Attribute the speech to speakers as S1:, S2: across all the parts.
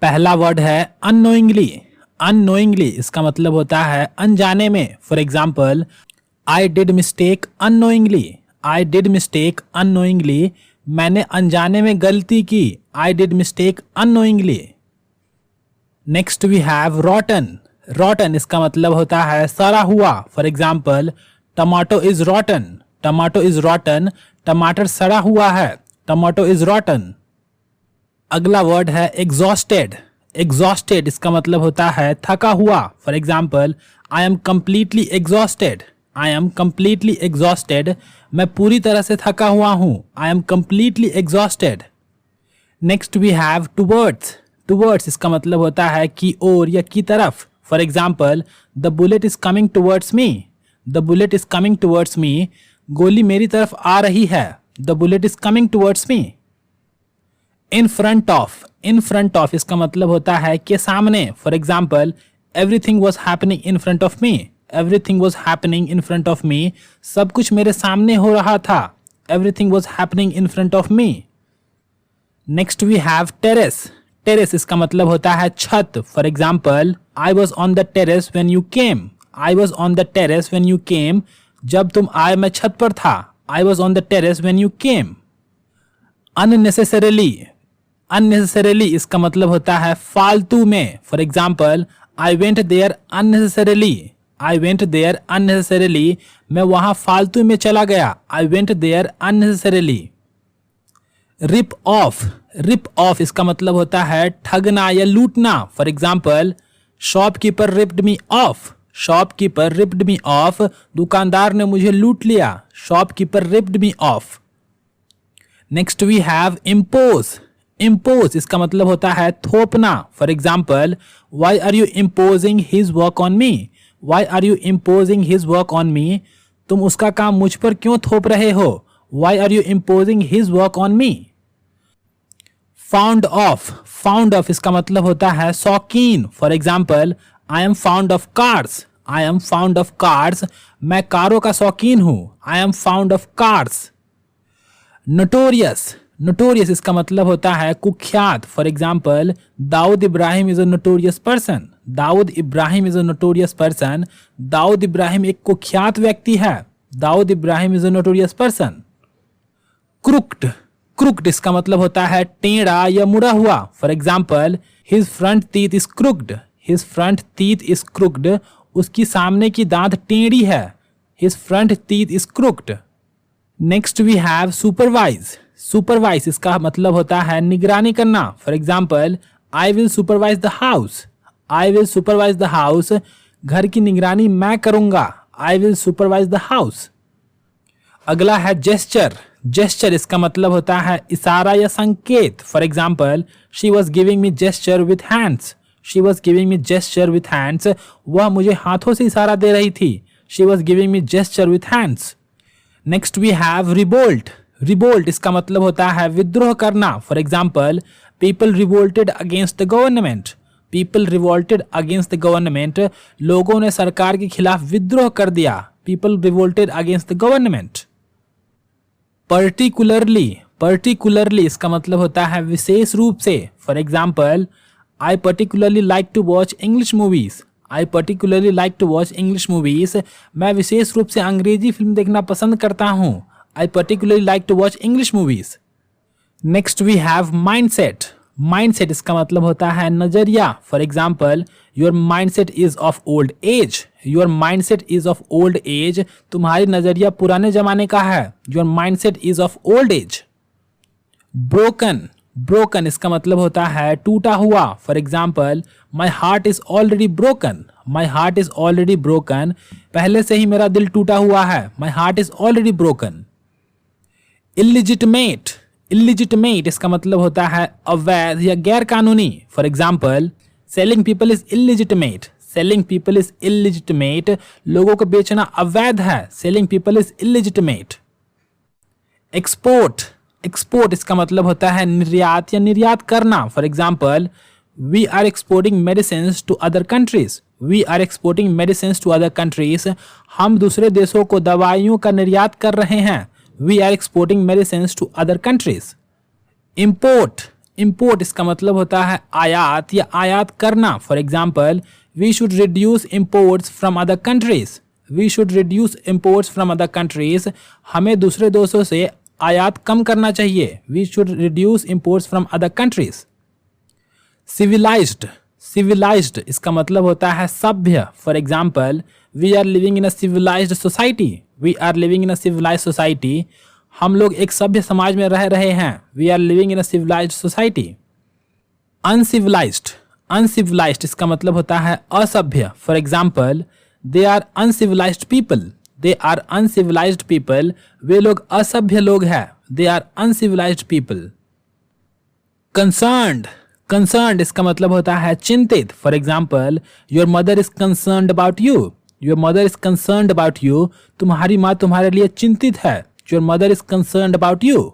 S1: पहला वर्ड है unknowingly. Unknowingly इसका मतलब होता है अनजाने में। For example, I did mistake unknowingly. I did mistake unknowingly, मैंने अनजाने में गलती की। I did mistake unknowingly. Next we have rotten. Rotten इसका मतलब होता है सड़ा हुआ। For example, tomato is rotten. Tomato is rotten, टमाटर सड़ा हुआ है। Tomato is rotten. अगला वर्ड है एग्जॉस्टेड। एग्जॉस्टेड इसका मतलब होता है थका हुआ। For example, I am completely exhausted. I am completely exhausted, मैं पूरी तरह से थका हुआ हूं। I am completely exhausted. Next we have towards. Towards इसका मतलब होता है की ओर या की तरफ। For example, the bullet is coming towards me. The bullet is coming towards me, गोली मेरी तरफ आ रही है। The bullet is coming towards me. In front of. In front of इसका मतलब होता है कि सामने। For example, everything was happening in front of me. Everything was happening in front of me, सब कुछ मेरे सामने हो रहा था। Everything was happening in front of me. Next we have terrace. Terrace इसका मतलब होता है छत। For example, I was on the terrace when you came. I was on the terrace when you came, जब तुम आए मैं छत पर था। I was on the terrace when you came. Unnecessarily. Unnecessarily इसका मतलब होता है फालतू में। For example, I went there unnecessarily. I went there unnecessarily, मैं वहां फालतू में चला गया। I went there unnecessarily. Rip off. Rip off इसका मतलब होता है ठगना या लूटना। For example, shopkeeper ripped me off. Shopkeeper ripped me off, दुकानदार ने मुझे लूट लिया। Shopkeeper ripped me off. Next we have impose. Impose इसका मतलब होता है थोपना। For example, why are you imposing his work on me. Why are you imposing his work on me, तुम उसका काम मुझ पर क्यों थोप रहे हो। Why are you imposing his work on me. Fond of. Fond of इसका मतलब होता है शौकीन। For example, I am fond of cars. I am fond of cars, मैं कारों का शौकीन हूं। I am fond of cars. Notorious. Notorious इसका मतलब होता है कुख्यात। For example, Dawood Ibrahim is a notorious person. Dawood Ibrahim is a notorious person, Dawood Ibrahim एक कुख्यात व्यक्ति है। Dawood Ibrahim is a notorious person. Crooked. Crooked इसका मतलब होता है टेढ़ा या मुड़ा हुआ। For example, his front teeth is crooked. His front teeth is crooked, उसकी सामने की दांत टेढ़ी है। His front teeth is crooked. Next we have supervise. Supervise इसका मतलब होता है निगरानी करना। For example, I will supervise the house. I will supervise the house, घर की निगरानी मैं करूंगा। I will supervise the house. अगला है जेस्चर। जेस्चर इसका मतलब होता है इशारा या संकेत। For example, she was giving me gesture with hands. She was giving me gesture with hands, वह मुझे हाथों से इशारा दे रही थी। She was giving me gesture with hands. Next we have revolt. Revolt इसका मतलब होता है विद्रोह करना। For example, people revolted against the government. People revolted against the government, लोगों ने सरकार के खिलाफ विद्रोह कर दिया। People revolted against the government. Particularly. Particularly इसका मतलब होता है विशेष रूप से। For example, I particularly like to watch English movies. I particularly like to watch English movies, मैं विशेष रूप से अंग्रेजी फिल्म देखना पसंद करता हूँ। I particularly like to watch English movies. Next we have mindset. Mindset इसका मतलब होता है नजरिया। For example, your mindset is of old age. Your mindset is of old age, तुम्हारी नजरिया पुराने जमाने का है। Your mindset is of old age. Broken. Broken इसका मतलब होता है टूटा हुआ। For example, my heart is already broken. My heart is already broken, पहले से ही मेरा दिल टूटा हुआ है। My heart is already broken. Illegitimate. Illegitimate इसका मतलब होता है अवैध या गैर कानूनी। For example, selling people is illegitimate. Selling people is illegitimate, लोगों को बेचना अवैध है। Selling people is illegitimate. Export. Export इसका मतलब होता है निर्यात या निर्यात करना। For example, we are exporting medicines to other countries. We are exporting medicines to other countries, हम दूसरे देशों को दवाइयों का निर्यात कर रहे हैं। We are exporting medicines to other countries. Import. Import इसका मतलब होता है आयात या आयात करना। For example, we should reduce imports from other countries. We should reduce imports from other countries. हमें दूसरे देशों से आयात कम करना चाहिए। We should reduce imports from other countries. Civilised, civilised इसका मतलब होता है सभ्य। For example, we are living in a civilised society. We are living in a civilised society. हम लोग एक सभ्य समाज में रह रहे हैं। We are living in a civilised society. Uncivilised, uncivilised इसका मतलब होता है असभ्य। For example, they are uncivilised people. They are uncivilised people. वे लोग असभ्य लोग हैं। They are uncivilised people. Concerned, concerned इसका मतलब होता है चिंतित। For example, your mother is concerned about you. Your mother is concerned about you. तुम्हारी माँ तुम्हारे लिए चिंतित है। Your mother is concerned about you.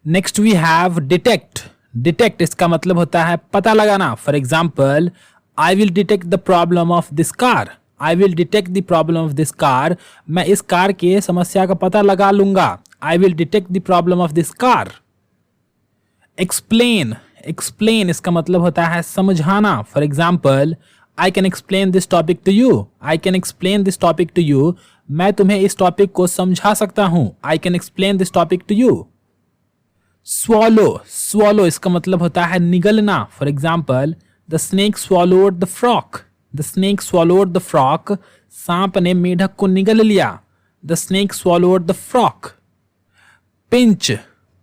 S1: Next we have detect. Detect इसका मतलब होता है पता लगाना। For example, I will detect the problem of this car. I will detect the problem of this car. मैं इस कार के समस्या का पता लगा लूंगा। I will detect the problem of this car. Explain, explain इसका मतलब होता है समझाना। For example, I can explain this topic to you. I can explain this topic to you. मैं तुम्हें इस टॉपिक को समझा सकता हूं। I can explain this topic to you. Swallow, swallow इसका मतलब होता है निगलना। For example, the snake swallowed the frog. The snake swallowed the frog. सांप ने मेढक को निगल लिया। The snake swallowed the frog. Pinch,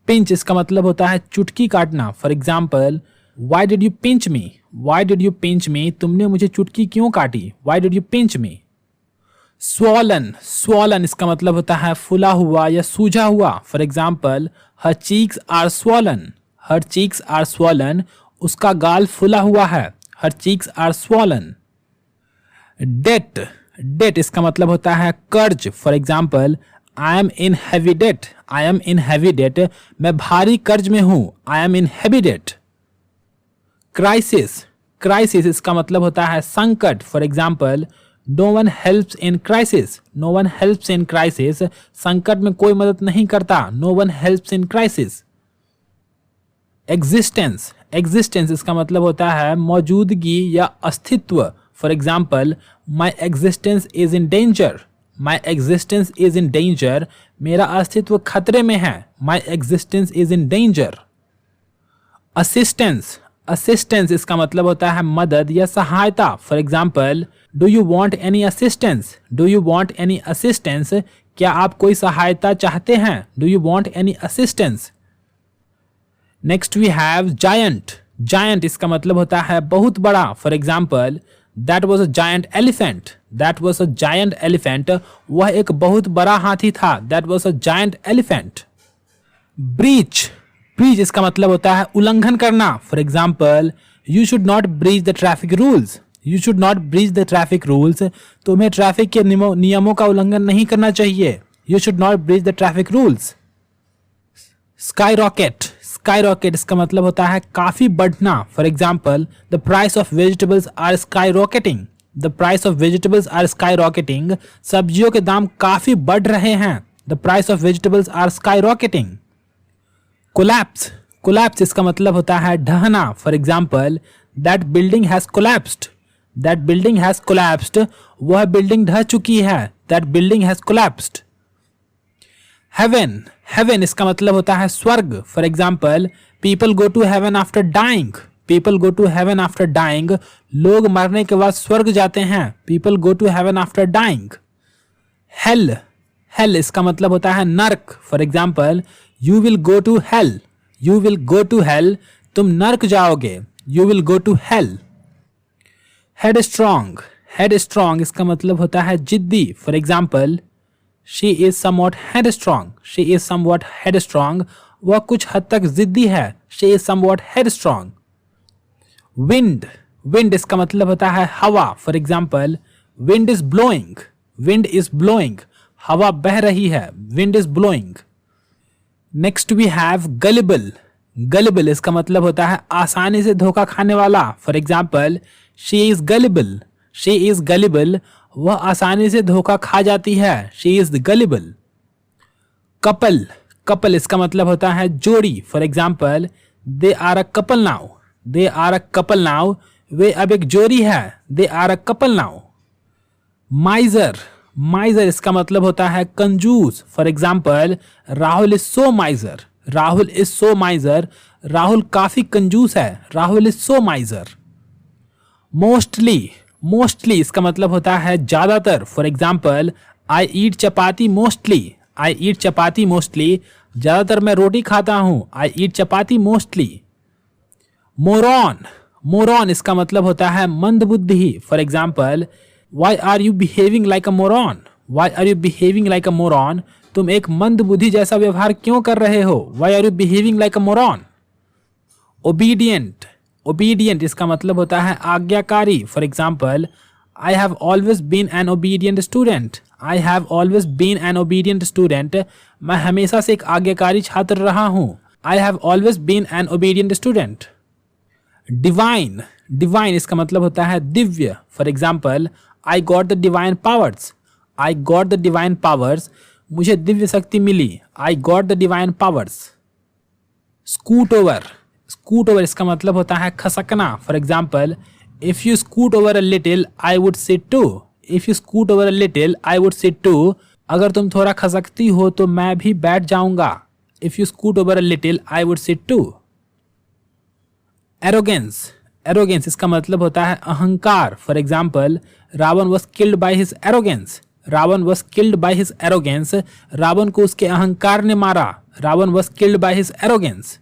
S1: pinch इसका मतलब होता है चुटकी काटना। For example, why did you pinch me. Y did you pinch me. तुमने मुझे चुटकी क्यों काटी। Why did you pinch me. Swollen, swollen इसका मतलब होता है फुला हुआ या सूजा हुआ। For example, her cheeks are swollen. Her cheeks are swollen. उसका गाल फुला हुआ है। Her cheeks are swollen. Debt, debt इसका मतलब होता है कर्ज। For example, I am in heavy debt. I am in heavy debt. मैं भारी कर्ज में हूं। I am in heavy debt. Crisis, crisis इसका मतलब होता है संकट। For example, no one helps in crisis. No one helps in crisis. संकट में कोई मदद नहीं करता। No one helps in crisis. Existence, existence इसका मतलब होता है मौजूदगी या अस्तित्व। For example, my existence is in danger. My existence is in danger. मेरा अस्तित्व खतरे में है। My existence is in danger. Assistance, assistance इसका मतलब होता है मदद या सहायता। For example, do you want any assistance. Do you want any assistance. क्या आप कोई सहायता चाहते हैं। Do you want any assistance. Next we have giant. Giant इसका मतलब होता है बहुत बड़ा। For example, that was a giant elephant. That was a giant elephant. वह एक बहुत बड़ा हाथी था। That was a giant elephant. Breach, breach इसका मतलब होता है उल्लंघन करना। For example, you should not breach the traffic rules. You should not breach the traffic rules. तुम्हें ट्रैफिक के नियमों का उल्लंघन नहीं करना चाहिए। You should not breach the traffic rules. Sky rocket, sky rocket इसका मतलब होता है काफी बढ़ना। For example, the price of vegetables are sky rocketing. The price of vegetables are sky rocketing. सब्जियों के दाम काफी बढ़ रहे हैं। The price of vegetables are sky rocketing. Collapse, collapse इसका मतलब होता है ढहना। For example, that building has collapsed. That building has collapsed. वह बिल्डिंग ढह चुकी है। That building has collapsed. Heaven, heaven इसका मतलब होता है स्वर्ग। For example, people go to heaven after dying. People go to heaven after dying. लोग मरने के बाद स्वर्ग जाते हैं। People go to heaven after dying. Hell, hell इसका मतलब होता है नर्क। For example, you will go to hell. You will go to hell. तुम नर्क जाओगे। You will go to hell. Head strong, head strong इसका मतलब होता है जिद्दी। For example, she is somewhat head strong. She is somewhat head strong. वह कुछ हद तक जिद्दी है। She is somewhat head strong. Wind, wind इसका मतलब होता है हवा। For example, wind is blowing. Wind is blowing. हवा बह रही है। Wind is blowing. Next we have gullible. Gullible इसका मतलब होता है आसानी से धोखा खाने वाला। For example, she is gullible. She is gullible. वह आसानी से धोखा खा जाती है। She is gullible. Couple, couple इसका मतलब होता है जोड़ी। For example, they are a couple now, they are a couple now, वे अब एक जोड़ी है, they are a couple now. Miser, miser इसका मतलब होता है कंजूस। For example Rahul is so miser, Rahul is so miser, Rahul काफी कंजूस है, Rahul is so miser. Mostly, mostly इसका मतलब होता है ज्यादातर। For example I eat chapati mostly, I eat chapati mostly, ज्यादातर मैं रोटी खाता हूं, I eat chapati mostly. Moron, moron इसका मतलब होता है मंदबुद्धि। For example why are you behaving like a moron, why are you behaving like a moron, तुम एक मंदबुद्धि जैसा व्यवहार क्यों कर रहे हो, why are you behaving like a moron. Obedient, obedient इसका मतलब होता है आज्ञाकारी। For example I have always been an obedient student, I have always been an obedient student, मैं हमेशा से एक आज्ञाकारी छात्र रहा हूं, I have always been an obedient student. Divine, divine इसका मतलब होता है दिव्य। For example I got the divine powers, I got the divine powers, मुझे दिव्य शक्ति मिली, I got the divine powers. Scoot over, scoot over इसका मतलब होता है खसकना। For example if you scoot over a little I would sit too, if you scoot over a little I would sit too, अगर तुम थोड़ा खसकती हो तो मैं भी बैठ जाऊंगा, if you scoot over a little I would sit too. Arrogance, arrogance इसका मतलब होता है अहंकार। For example Ravan was killed by his arrogance, Ravan was killed by his arrogance, Ravan को उसके अहंकार ने मारा, Ravan was killed by his arrogance.